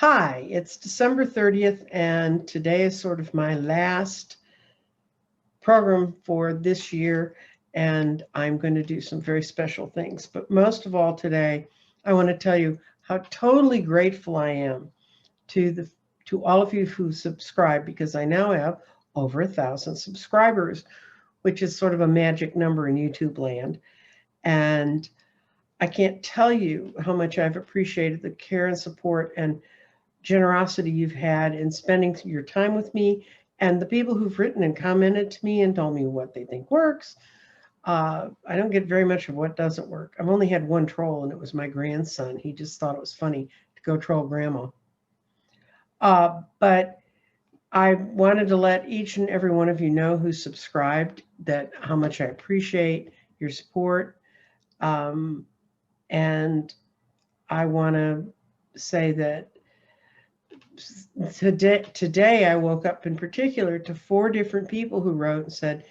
Hi, it's December 30th, and today is sort of my last program for this year, and I'm going to do some very special things. But most of all today, I want to tell you how totally grateful I am to all of you who subscribe, because I now have over 1,000 subscribers, which is sort of a magic number in YouTube land. And I can't tell you how much I've appreciated the care and support and generosity you've had in spending your time with me, and the people who've written and commented to me and told me what they think works. I don't get very much of what doesn't work. I've only had one troll, and it was my grandson. He just thought it was funny to go troll grandma. But I wanted to let each and every one of you know who subscribed that how much I appreciate your support. And I want to say that today I woke up in particular to 4 different people who wrote and said,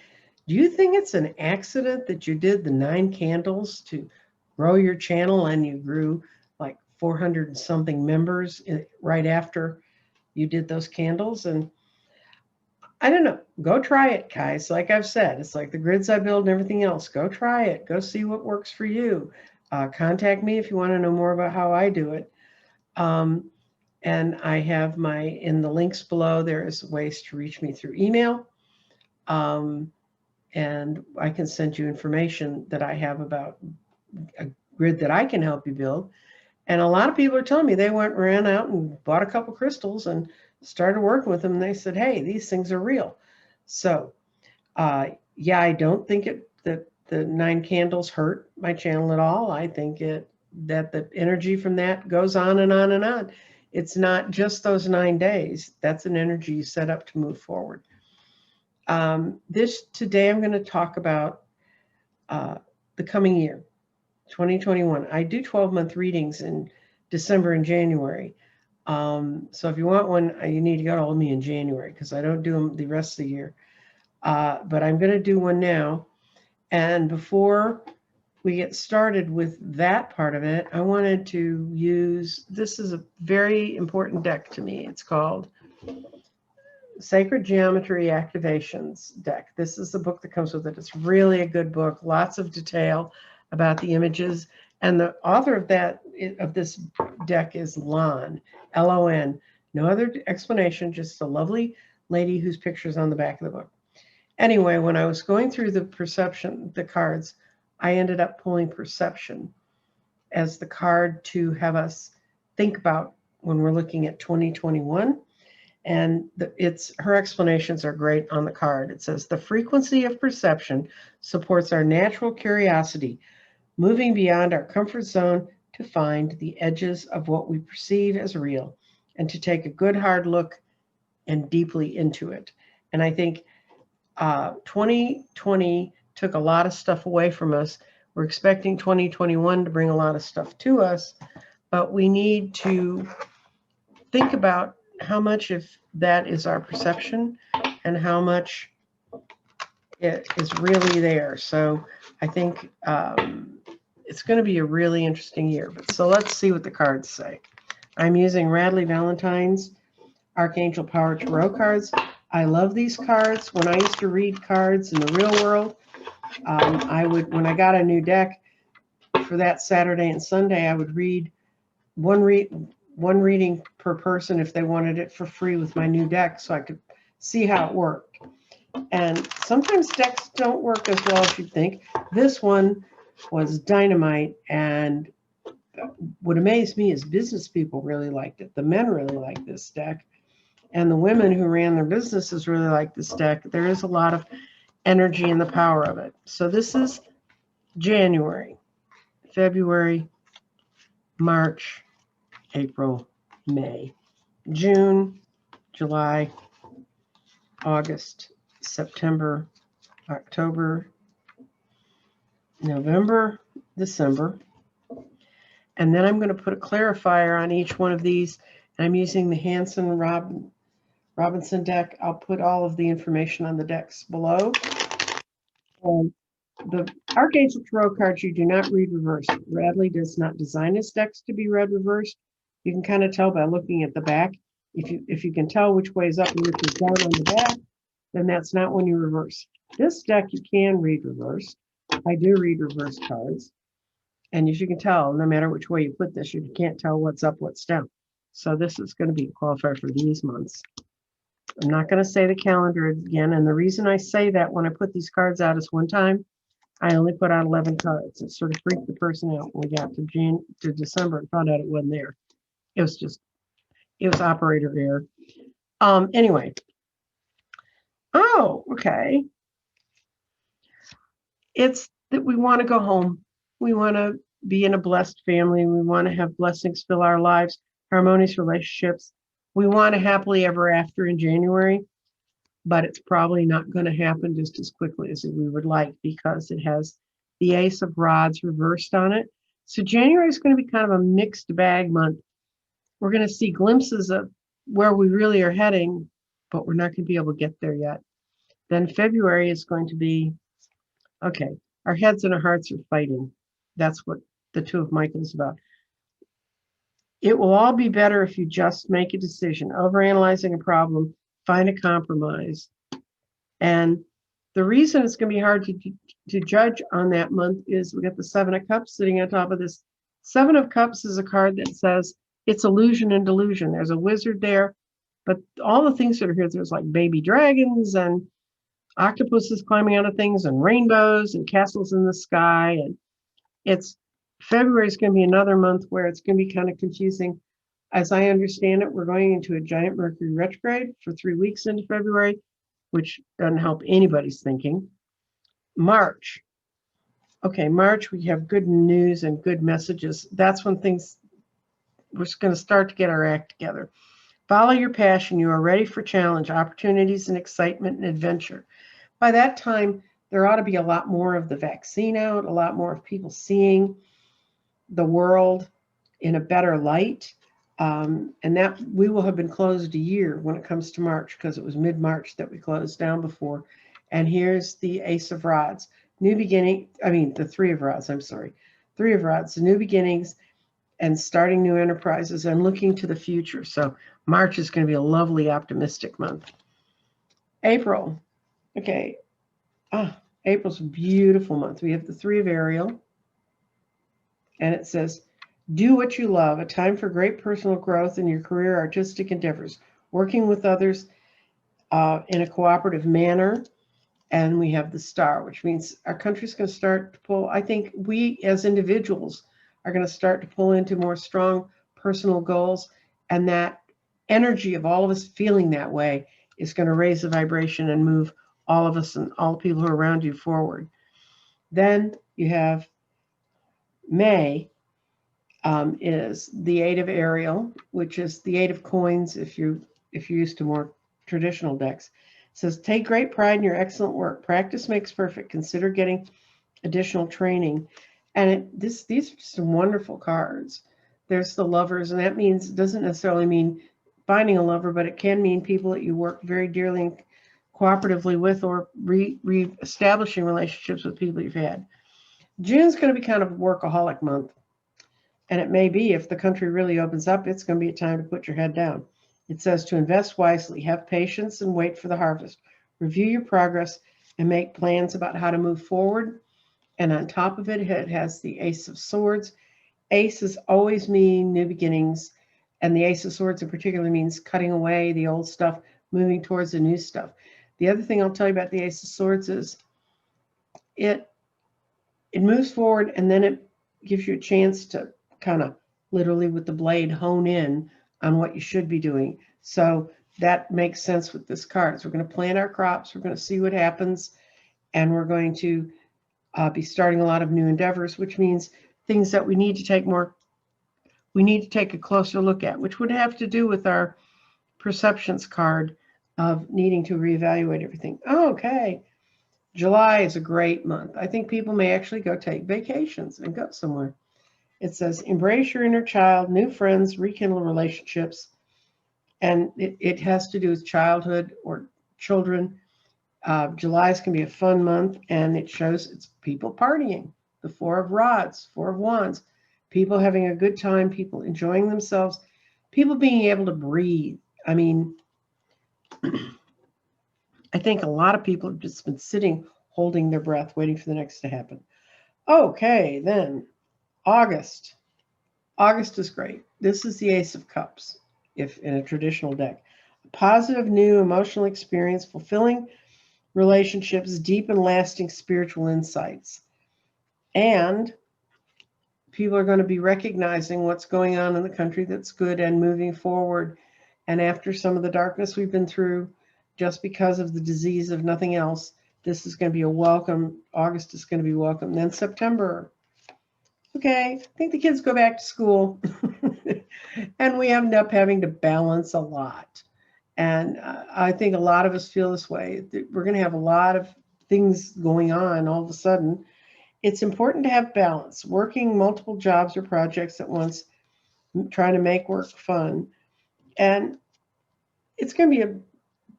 do you think it's an accident that you did the 9 candles to grow your channel and you grew like 400 and something members right after you did those candles? And I don't know, go try it, guys. Like I've said, it's like the grids I build and everything else. Go try it. Go see what works for you. Contact me if you want to know more about how I do it. And I have in the links below, there is ways to reach me through email. And I can send you information that I have about a grid that I can help you build. And a lot of people are telling me they ran out and bought a couple crystals and started working with them. And they said, hey, these things are real. So yeah, I don't think that the 9 candles hurt my channel at all. I think that the energy from that goes on and on and on. It's not just those 9 days. That's an energy you set up to move forward. Today I'm going to talk about the coming year, 2021. I do 12-month readings in December and January. So if you want one, you need to get hold of me in January, because I don't do them the rest of the year. But I'm going to do one now. And before we get started with that part of it, I wanted to use, this is a very important deck to me. It's called Sacred Geometry Activations deck. This is the book that comes with it. It's really a good book, lots of detail about the images. And the author of this deck is Lon, L-O-N. No other explanation, just a lovely lady whose picture's on the back of the book. Anyway, when I was going through the cards, I ended up pulling perception as the card to have us think about when we're looking at 2021. And her explanations are great on the card. It says, the frequency of perception supports our natural curiosity, moving beyond our comfort zone to find the edges of what we perceive as real and to take a good hard look and deeply into it. And I think 2020 took a lot of stuff away from us. We're expecting 2021 to bring a lot of stuff to us, but we need to think about how much of that is our perception and how much it is really there. So I think it's going to be a really interesting year. So let's see what the cards say. I'm using Rodleigh Valentine's Archangel Power Tarot cards. I love these cards. When I used to read cards in the real world, when I got a new deck for that Saturday and Sunday, I would read one reading per person if they wanted it for free with my new deck, so I could see how it worked. And sometimes decks don't work as well as you'd think. This one was dynamite, and what amazed me is business people really liked it. The men really liked this deck, and the women who ran their businesses really liked this deck. There is a lot of energy and the power of it. So this is January, February, March, April, May, June, July, August, September, October, November, December. And then I'm going to put a clarifier on each one of these. And I'm using the Hanson-Roberts deck. I'll put all of the information on the decks below. The Archangel Tarot cards you do not read reversed. Rodleigh does not design his decks to be read reversed. You can kind of tell by looking at the back. If you can tell which way is up and which is down on the back, then that's not when you reverse. This deck you can read reverse. I do read reverse cards. And as you can tell, no matter which way you put this, you can't tell what's up, what's down. So this is going to be qualified for these months. I'm not going to say the calendar again. And the reason I say that when I put these cards out is one time, I only put out 11 cards. It sort of freaked the person out when we got to December and found out it wasn't there. It was operator error. Anyway. Oh, okay. It's that we want to go home. We want to be in a blessed family. We want to have blessings fill our lives, harmonious relationships. We want to happily ever after in January, but it's probably not going to happen just as quickly as we would like because it has the Ace of Rods reversed on it. So January is going to be kind of a mixed bag month. We're going to see glimpses of where we really are heading, but we're not going to be able to get there yet. Then February is going to be, okay, our heads and our hearts are fighting. That's what the Two of Michaels is about. It will all be better if you just make a decision. Overanalyzing a problem, find a compromise. And the reason it's going to be hard to judge on that month is we got the Seven of Cups sitting on top of this. Seven of Cups is a card that says it's illusion and delusion. There's a wizard there, but all the things that are here, there's like baby dragons and octopuses climbing out of things and rainbows and castles in the sky. And February is going to be another month where it's going to be kind of confusing. As I understand it, we're going into a giant Mercury retrograde for 3 weeks into February, which doesn't help anybody's thinking. March. Okay, March, we have good news and good messages. That's when we're going to start to get our act together. Follow your passion. You are ready for challenge, opportunities, and excitement and adventure. By that time, there ought to be a lot more of the vaccine out, a lot more of people seeing the world in a better light. And that we will have been closed a year when it comes to March because it was mid-March that we closed down before. And here's the Ace of Rods. New beginning, the Three of Rods, Three of Rods, new beginnings and starting new enterprises and looking to the future. So March is going to be a lovely, optimistic month. April. Okay. April's a beautiful month. We have the Three of Ariel. And it says, do what you love, a time for great personal growth in your career, artistic endeavors, working with others in a cooperative manner. And we have the Star, which means our country's going to start to pull. I think we as individuals are going to start to pull into more strong personal goals. And that energy of all of us feeling that way is going to raise the vibration and move all of us and all the people who are around you forward. Then you have May is the Eight of Ariel, which is the Eight of Coins if you're used to more traditional decks. It says, take great pride in your excellent work. Practice makes perfect. Consider getting additional training. And these are some wonderful cards. There's the Lovers, and that means, doesn't necessarily mean finding a lover, but it can mean people that you work very dearly and cooperatively with, or re-establishing relationships with people you've had. June's going to be kind of a workaholic month. And it may be, if the country really opens up, it's going to be a time to put your head down. It says to invest wisely, have patience, and wait for the harvest. Review your progress and make plans about how to move forward. And on top of it, it has the Ace of Swords. Aces always mean new beginnings. And the Ace of Swords in particular means cutting away the old stuff, moving towards the new stuff. The other thing I'll tell you about the Ace of Swords is it moves forward, and then it gives you a chance to kind of literally with the blade hone in on what you should be doing. So that makes sense with this card. So we're going to plant our crops. We're going to see what happens. And we're going to be starting a lot of new endeavors, which means things that we need to take a closer look at, which would have to do with our perceptions card of needing to reevaluate everything. Okay. July is a great month. I think people may actually go take vacations and go somewhere. It says, embrace your inner child, new friends, rekindle relationships. And it has to do with childhood or children. July is going to be a fun month, and it shows it's people partying. The Four of Rods, Four of Wands, people having a good time, people enjoying themselves, people being able to breathe. I mean, I think a lot of people have just been sitting, holding their breath, waiting for the next to happen. Okay, then August. August is great. This is the Ace of Cups, if in a traditional deck. A positive, new, emotional experience, fulfilling relationships, deep and lasting spiritual insights. And people are going to be recognizing what's going on in the country that's good and moving forward. And after some of the darkness we've been through, just because of the disease of nothing else, this is going to be a welcome. August is going to be welcome. Then September. Okay, I think the kids go back to school. And we end up having to balance a lot. And I think a lot of us feel this way. We're going to have a lot of things going on all of a sudden. It's important to have balance. Working multiple jobs or projects at once, trying to make work fun. And it's going to be a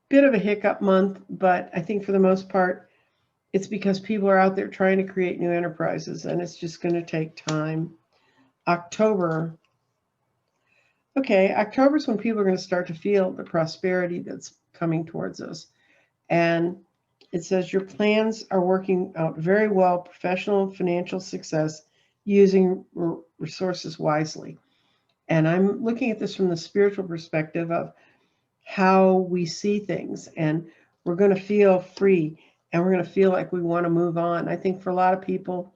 bit of a hiccup month, but I think for the most part, it's because people are out there trying to create new enterprises, and it's just going to take time. October. Okay, October is when people are going to start to feel the prosperity that's coming towards us. And it says your plans are working out very well, professional and financial success, using resources wisely. And I'm looking at this from the spiritual perspective of how we see things. And we're going to feel free, and we're going to feel like we want to move on. I think for a lot of people,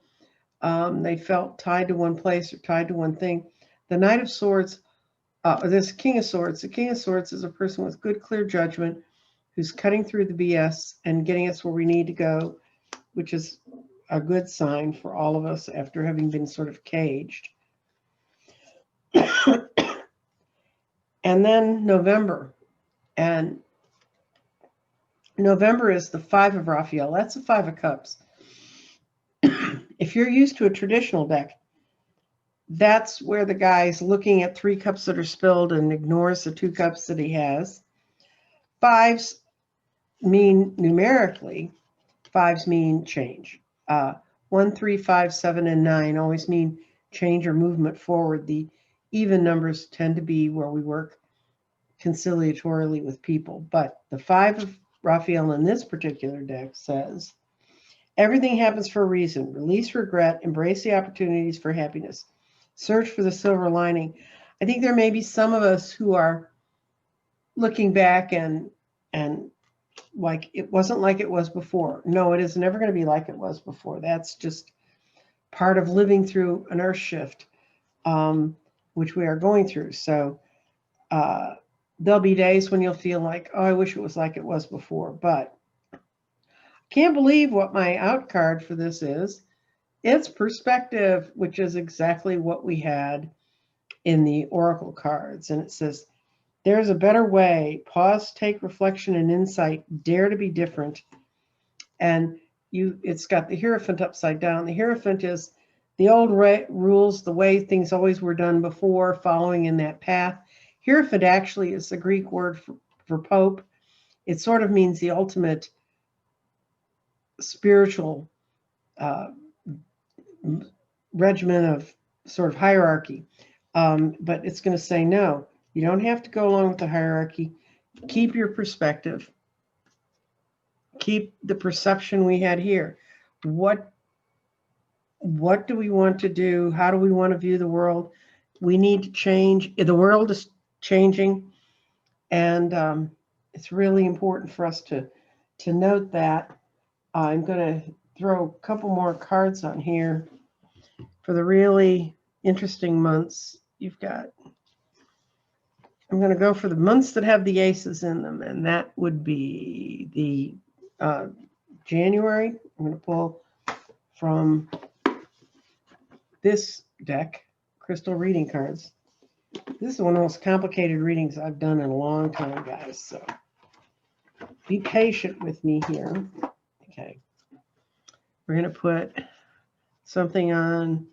they felt tied to one place or tied to one thing. The Knight of Swords, this King of Swords. The King of Swords is a person with good, clear judgment who's cutting through the BS and getting us where we need to go, which is a good sign for all of us after having been sort of caged. And then November. And November is the Five of Raphael. That's the Five of Cups. If you're used to a traditional deck, that's where the guy's looking at 3 cups that are spilled and ignores the 2 cups that he has. Fives mean numerically, fives mean change. 1, 3, 5, 7, and 9 always mean change or movement forward. The even numbers tend to be where we work conciliatorily with people. But the Five of Raphael in this particular deck says, everything happens for a reason. Release regret, embrace the opportunities for happiness. Search for the silver lining. I think there may be some of us who are looking back and like it wasn't like it was before. No, it is never going to be like it was before. That's just part of living through an earth shift, which we are going through. So there'll be days when you'll feel like, oh, I wish it was like it was before. But I can't believe what my out card for this is. It's perspective, which is exactly what we had in the Oracle cards. And it says, there's a better way. Pause, take reflection and insight. Dare to be different. And it's got the Hierophant upside down. The Hierophant is the old rules, the way things always were done before, following in that path. Hierophant actually is the Greek word for Pope. It sort of means the ultimate spiritual regimen of sort of hierarchy. But it's going to say, no, you don't have to go along with the hierarchy. Keep your perspective. Keep the perception we had here. What do we want to do? How do we want to view the world? We need to change. The world is changing, and it's really important for us to note that. I'm going to throw a couple more cards on here for the really interesting months. I'm going to go for the months that have the aces in them, and that would be the January. I'm going to pull from this deck, Crystal Reading Cards. This is one of the most complicated readings I've done in a long time, guys, so be patient with me here. Okay. We're going to put something on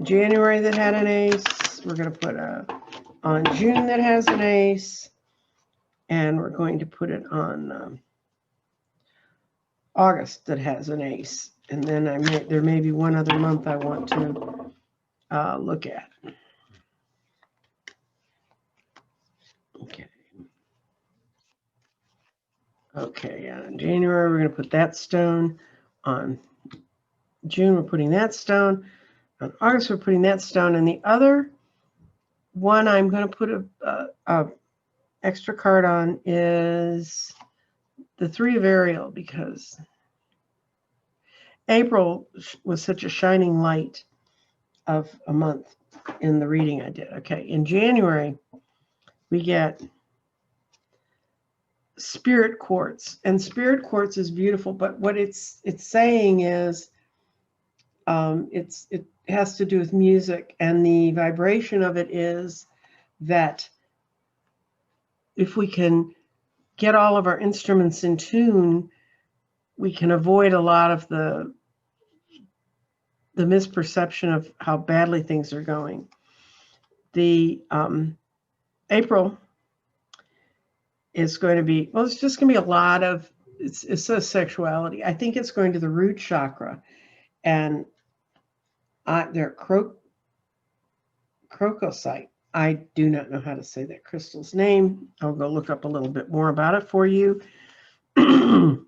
January that had an ace. We're going to put on June that has an ace. And we're going to put it on August that has an ace. And then there may be one other month I want to look at. Okay, in January, we're going to put that stone. On June, we're putting that stone. On August, we're putting that stone. And the other one I'm going to put a extra card on is the Three of Ariel, because April was such a shining light of a month in the reading I did. Okay, in January, we get Spirit Quartz, and Spirit Quartz is beautiful, but what it's saying is it has to do with music, and the vibration of it is that if we can get all of our instruments in tune, we can avoid a lot of the misperception of how badly things are going. The April is going to be, well, it's just going to be a lot of, it says sexuality. I think it's going to the root chakra, and they're Crocoite. I do not know how to say that crystal's name. I'll go look up a little bit more about it for you. June,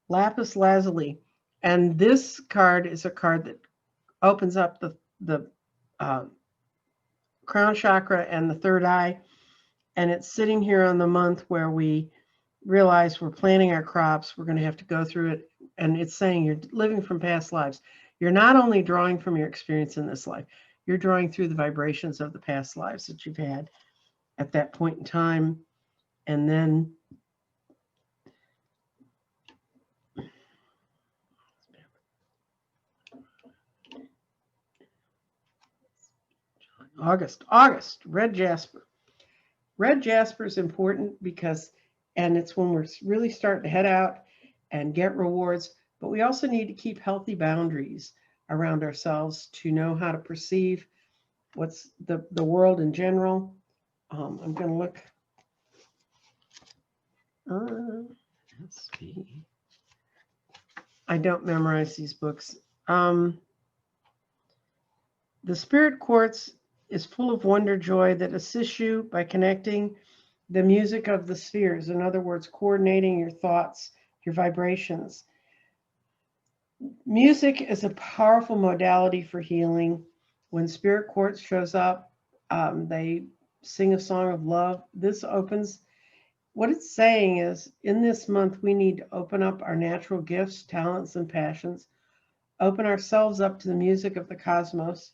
Lapis Lazuli. And this card is a card that opens up the crown chakra and the third eye. And it's sitting here on the month where we realize we're planting our crops. We're going to have to go through it. And it's saying you're living from past lives. You're not only drawing from your experience in this life, you're drawing through the vibrations of the past lives that you've had at that point in time. And then August, red jasper. Red jasper is important because, and it's when we're really starting to head out and get rewards, but we also need to keep healthy boundaries around ourselves to know how to perceive what's the world in general. I'm going to look. Let's see. I don't memorize these books. The Spirit Quartz is full of wonder joy that assists you by connecting the music of the spheres. In other words, coordinating your thoughts, your vibrations. Music is a powerful modality for healing. When Spirit Quartz shows up, they sing a song of love. This opens, what it's saying is, in this month, we need to open up our natural gifts, talents, and passions, open ourselves up to the music of the cosmos,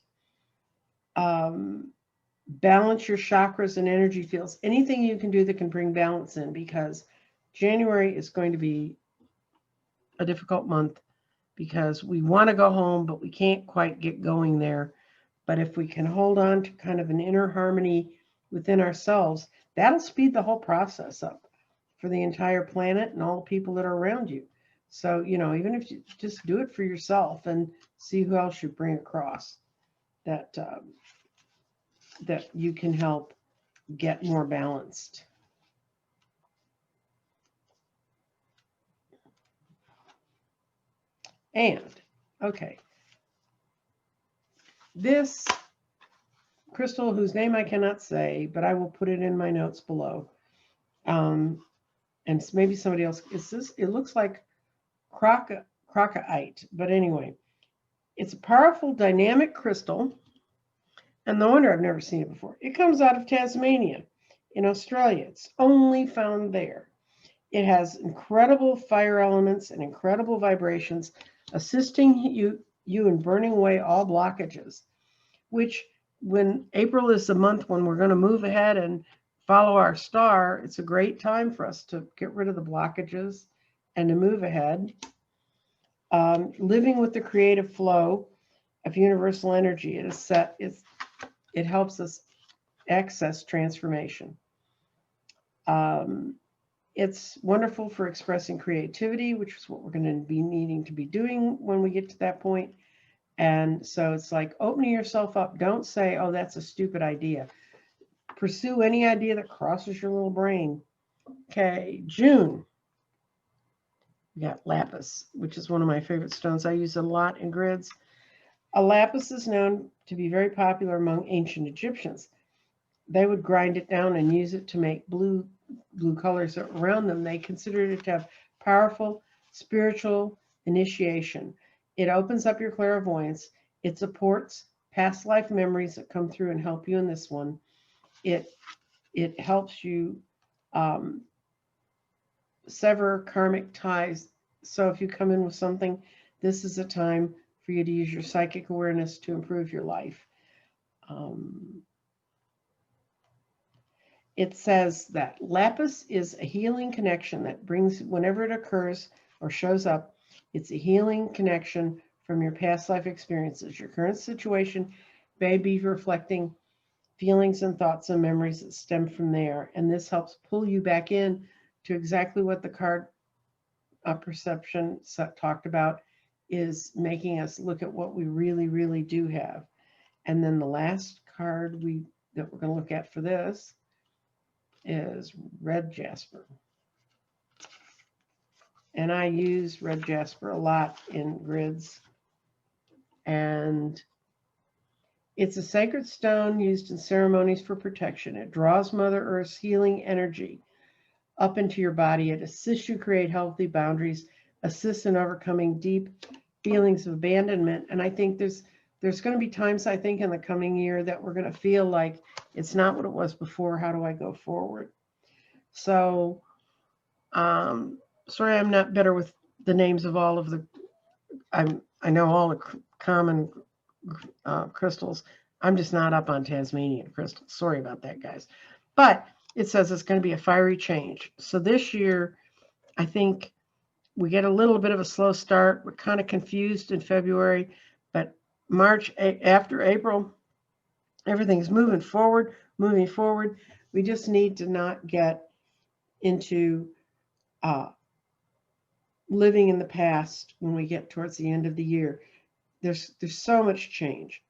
balance your chakras and energy fields, anything you can do that can bring balance in, because January is going to be a difficult month because we want to go home, but we can't quite get going there. But if we can hold on to kind of an inner harmony within ourselves, that'll speed the whole process up for the entire planet and all the people that are around you. So, you know, even if you just do it for yourself and see who else you bring across, that that you can help get more balanced. And, okay, this crystal, whose name I cannot say, but I will put it in my notes below. And maybe somebody else, it looks like Crocoite, but anyway, it's a powerful dynamic crystal. And no wonder I've never seen it before. It comes out of Tasmania in Australia. It's only found there. It has incredible fire elements and incredible vibrations, assisting you in burning away all blockages, which when April is the month when we're going to move ahead and follow our star, it's a great time for us to get rid of the blockages and to move ahead. Living with the creative flow of universal energy, it helps us access transformation. It's wonderful for expressing creativity, which is what we're going to be needing to be doing when we get to that point. And so it's like opening yourself up. Don't say, oh, that's a stupid idea. Pursue any idea that crosses your little brain. Okay, June. We got Lapis, which is one of my favorite stones. I use a lot in grids. A lapis is known to be very popular among ancient Egyptians. they would grind it down and use it to make blue colors around them. They considered it to have powerful spiritual initiation. It opens up your clairvoyance. It supports past life memories that come through and help you in this one. It helps you sever karmic ties. So if you come in with something, this is a time for you to use your psychic awareness to improve your life. It says that Lapis is a healing connection that brings, whenever it occurs or shows up, it's a healing connection from your past life experiences. Your current situation may be reflecting feelings and thoughts and memories that stem from there. And this helps pull you back in to exactly what the card perception talked about, is making us look at what we really, really do have. And then the last card that we're going to look at for this is red jasper. And I use red jasper a lot in grids. And it's a sacred stone used in ceremonies for protection. It draws Mother Earth's healing energy up into your body. It assists you create healthy boundaries, assists in overcoming deep feelings of abandonment. And I think there's going to be times, I think, in the coming year that we're going to feel like it's not what it was before. How do I go forward? So, sorry, I'm not better with the names of all of the, I know all the common crystals. I'm just not up on Tasmanian crystals. Sorry about that, guys. But it says it's going to be a fiery change. So this year, I think we get a little bit of a slow start. We're kind of confused in February, but March, after April, everything's moving forward. We just need to not get into living in the past when we get towards the end of the year. There's so much change,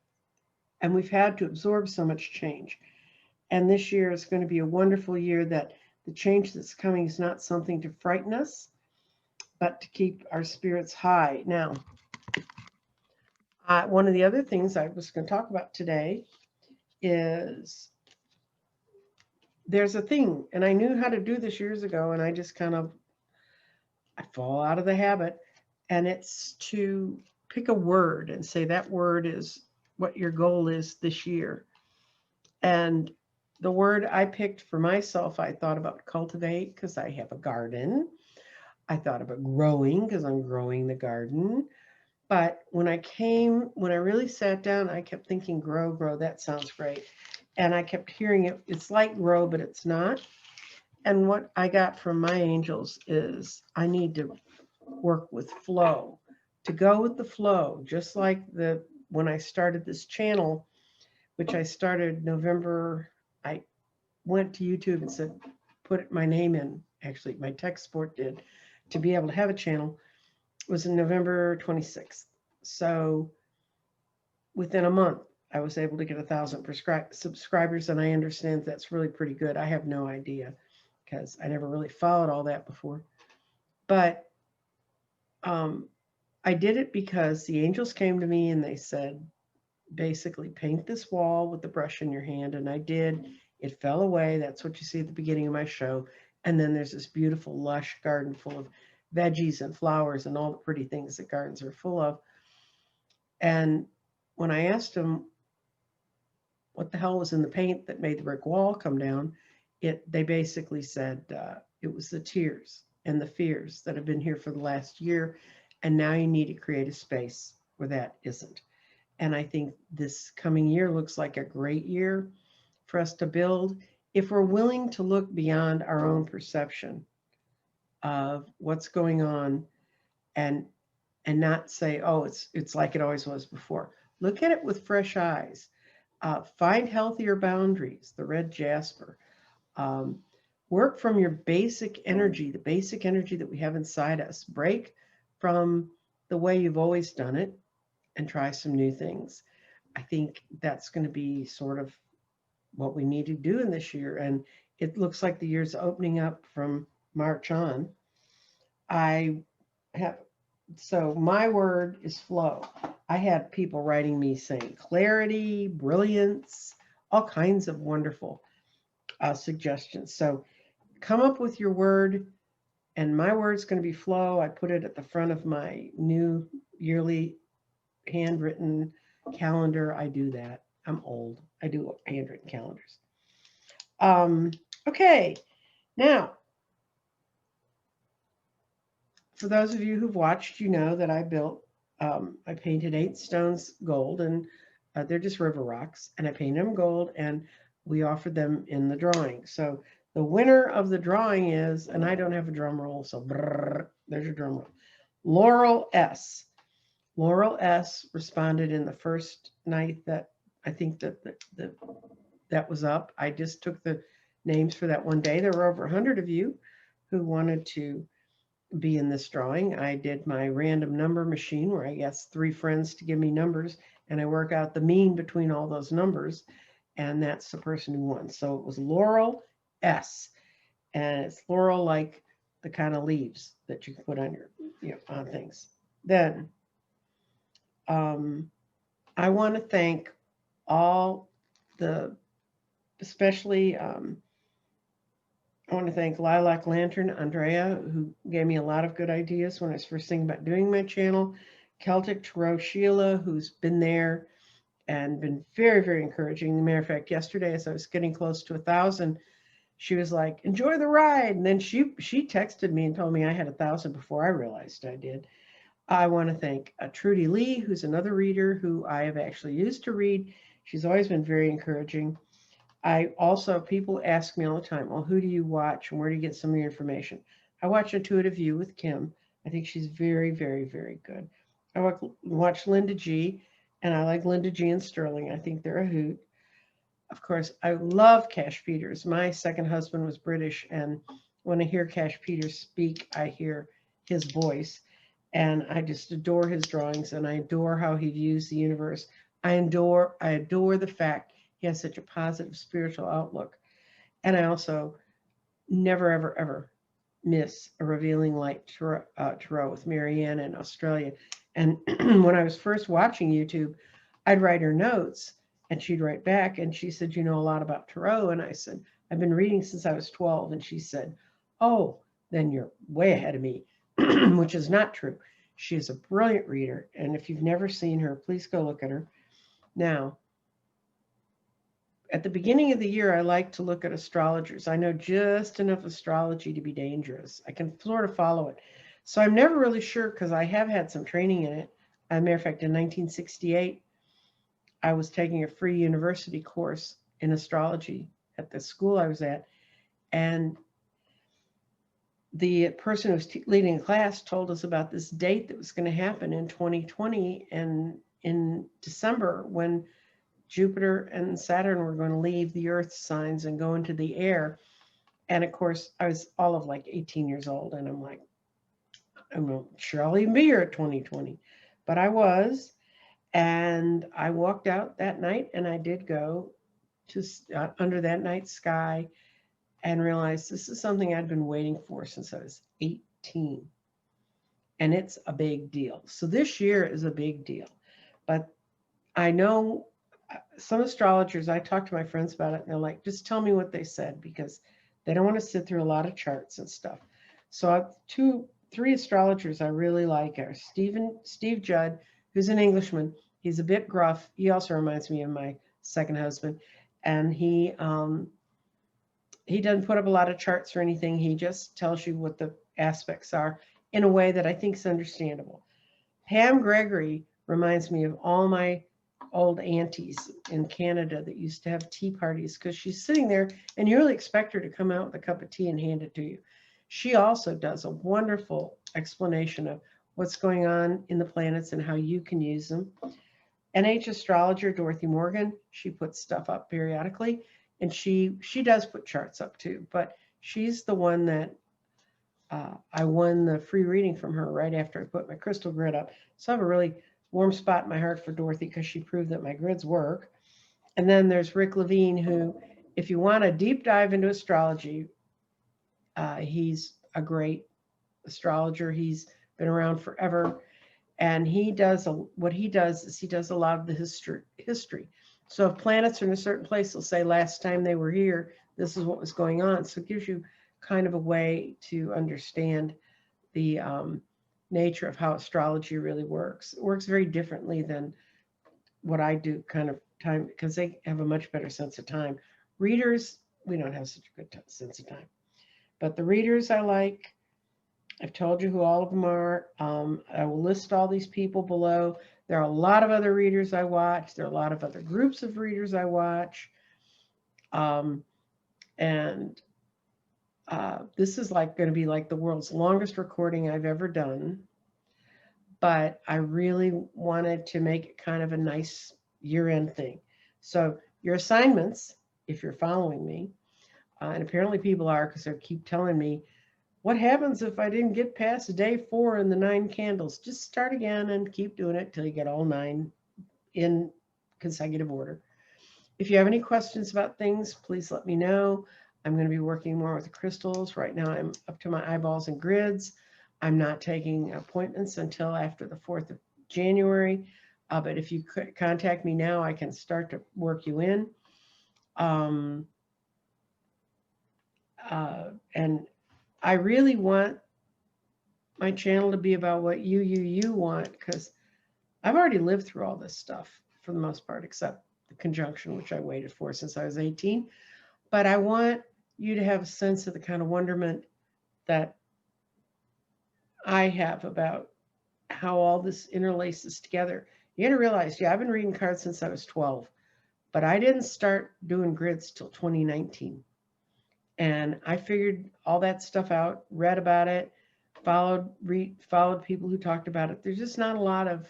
and we've had to absorb so much change. And this year is going to be a wonderful year that the change that's coming is not something to frighten us, but to keep our spirits high. Now, one of the other things I was going to talk about today is there's a thing, and I knew how to do this years ago, and I just I fall out of the habit, and it's to pick a word and say that word is what your goal is this year. And the word I picked for myself, I thought about cultivate because I have a garden. I thought about growing because I'm growing the garden. But when I really sat down, I kept thinking grow, that sounds great. And I kept hearing it. It's like grow, but it's not. And what I got from my angels is I need to work with flow, to go with the flow, just like when I started this channel, which I started November. I went to YouTube and said, put my name in. Actually, my tech support did, to be able to have a channel. It was in November 26th. So within a month, I was able to get 1,000 subscribers, and I understand that's really pretty good. I have no idea because I never really followed all that before. But I did it because the angels came to me and they said, basically, paint this wall with the brush in your hand. And I did. It fell away. That's what you see at the beginning of my show. And then there's this beautiful, lush garden full of veggies and flowers and all the pretty things that gardens are full of. And when I asked them what the hell was in the paint that made the brick wall come down, they basically said it was the tears and the fears that have been here for the last year. And now you need to create a space where that isn't. And I think this coming year looks like a great year for us to build if we're willing to look beyond our own perception of what's going on and not say, oh, it's like it always was before. Look at it with fresh eyes. Find healthier boundaries, the red jasper. Work from your basic energy, the basic energy that we have inside us. Break from the way you've always done it and try some new things. I think that's going to be sort of what we need to do in this year. And it looks like the year's opening up from March on. So my word is flow. I had people writing me saying clarity, brilliance, all kinds of wonderful suggestions. So come up with your word, and my word's going to be flow. I put it at the front of my new yearly handwritten calendar. I do that. I'm old. I do handwritten calendars. Okay, now, for those of you who've watched, you know that I painted 8 stones gold, and they're just river rocks, and I painted them gold, and we offered them in the drawing. So the winner of the drawing is, and I don't have a drum roll, so brrr, there's your drum roll, Laurel S. Laurel S. responded in the first night that I think that was up. I just took the names for that one day. There were over 100 of you who wanted to be in this drawing. I did my random number machine where I asked 3 friends to give me numbers, and I work out the mean between all those numbers, and that's the person who won. So it was Laurel S. And it's laurel like the kind of leaves that you can put on your, on things. Then I want to thank all especially I want to thank LilacLantern, Andrea, who gave me a lot of good ideas when I was first thinking about doing my channel. CelticTarot, Sheila, who's been there and been very, very encouraging. As a matter of fact, yesterday, as I was getting close to 1,000, she was like, enjoy the ride. And then she texted me and told me I had 1,000 before I realized I did. I want to thank Trudy Lee, who's another reader who I have actually used to read. She's always been very encouraging. People ask me all the time, well, who do you watch and where do you get some of your information? I watch Intuitiview with Kim. I think she's very, very, very good. I watch Linda G, and I like Linda G and Sterling. I think they're a hoot. Of course, I love Cash Peters. My second husband was British, and when I hear Cash Peters speak, I hear his voice, and I just adore his drawings, and I adore how he views the universe. I adore the fact he has such a positive spiritual outlook. And I also never, ever, ever miss a Revealing Light tarot with Marianne in Australia. And when I was first watching YouTube, I'd write her notes and she'd write back, and she said, you know a lot about tarot. And I said, I've been reading since I was 12. And she said, oh, then you're way ahead of me, which is not true. She is a brilliant reader. And if you've never seen her, please go look at her. Now, at the beginning of the year, I like to look at astrologers. I know just enough astrology to be dangerous. I can sort of follow it. So I'm never really sure because I have had some training in it. As a matter of fact, in 1968, I was taking a free university course in astrology at the school I was at. And the person who was leading the class told us about this date that was going to happen in 2020 and in December when Jupiter and Saturn were going to leave the Earth signs and go into the air. And of course, I was all of like 18 years old. And I'm like, I'm not sure I'll even be here at 2020. But I was. And I walked out that night and I did go to under that night sky and realized this is something I'd been waiting for since I was 18. And it's a big deal. So this year is a big deal. But I know some astrologers, I talked to my friends about it, and they're like, just tell me what they said, because they don't want to sit through a lot of charts and stuff. So 3 astrologers I really like are Steve Judd, who's an Englishman. He's a bit gruff. He also reminds me of my second husband. And he doesn't put up a lot of charts or anything. He just tells you what the aspects are in a way that I think is understandable. Pam Gregory reminds me of all my old aunties in Canada that used to have tea parties, because she's sitting there and you really expect her to come out with a cup of tea and hand it to you. She also does a wonderful explanation of what's going on in the planets and how you can use them. NH astrologer Dorothy Morgan, she puts stuff up periodically, and she does put charts up too, but she's the one that I won the free reading from her right after I put my crystal grid up. So I have a really warm spot in my heart for Dorothy because she proved that my grids work. And then there's Rick Levine, who, if you want a deep dive into astrology, he's a great astrologer. He's been around forever. And what he does is he does a lot of the history. So if planets are in a certain place, he'll say last time they were here, this is what was going on. So it gives you kind of a way to understand the nature of how astrology really works. It works very differently than what I do kind of time, because they have a much better sense of time. Readers, we don't have such a good sense of time. But the readers I like, I've told you who all of them are. I will list all these people below. There are a lot of other readers I watch. There are a lot of other groups of readers I watch. This is like going to be like the world's longest recording I've ever done. But I really wanted to make it kind of a nice year-end thing. So your assignments, if you're following me, and apparently people are, because they keep telling me, what happens if I didn't get past day 4 in the 9 candles? Just start again and keep doing it till you get all 9 in consecutive order. If you have any questions about things, please let me know. I'm going to be working more with the crystals. Right now I'm up to my eyeballs in grids. I'm not taking appointments until after the 4th of January. But if you could contact me now, I can start to work you in. And I really want my channel to be about what you want, because I've already lived through all this stuff for the most part, except the conjunction, which I waited for since I was 18. But I want you to have a sense of the kind of wonderment that I have about how all this interlaces together. You got to realize, yeah, I've been reading cards since I was 12, but I didn't start doing grids till 2019. And I figured all that stuff out, read about it, followed people who talked about it. There's just not a lot of,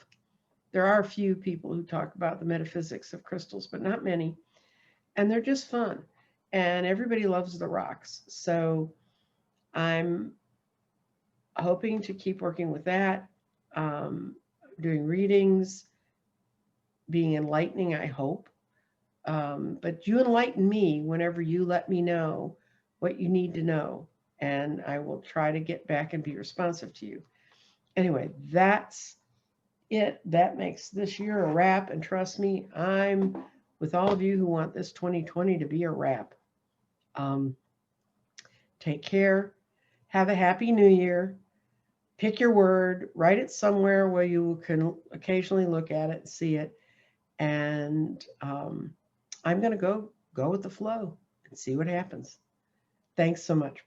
there are a few people who talk about the metaphysics of crystals, but not many. And they're just fun. And everybody loves the rocks. So I'm hoping to keep working with that, doing readings, being enlightening, I hope. But you enlighten me whenever you let me know what you need to know, and I will try to get back and be responsive to you. Anyway, that's it. That makes this year a wrap, and trust me, I'm with all of you who want this 2020 to be a wrap. Take care. Have a happy new year. Pick your word, write it somewhere where you can occasionally look at it and see it. And I'm going to go with the flow and see what happens. Thanks so much.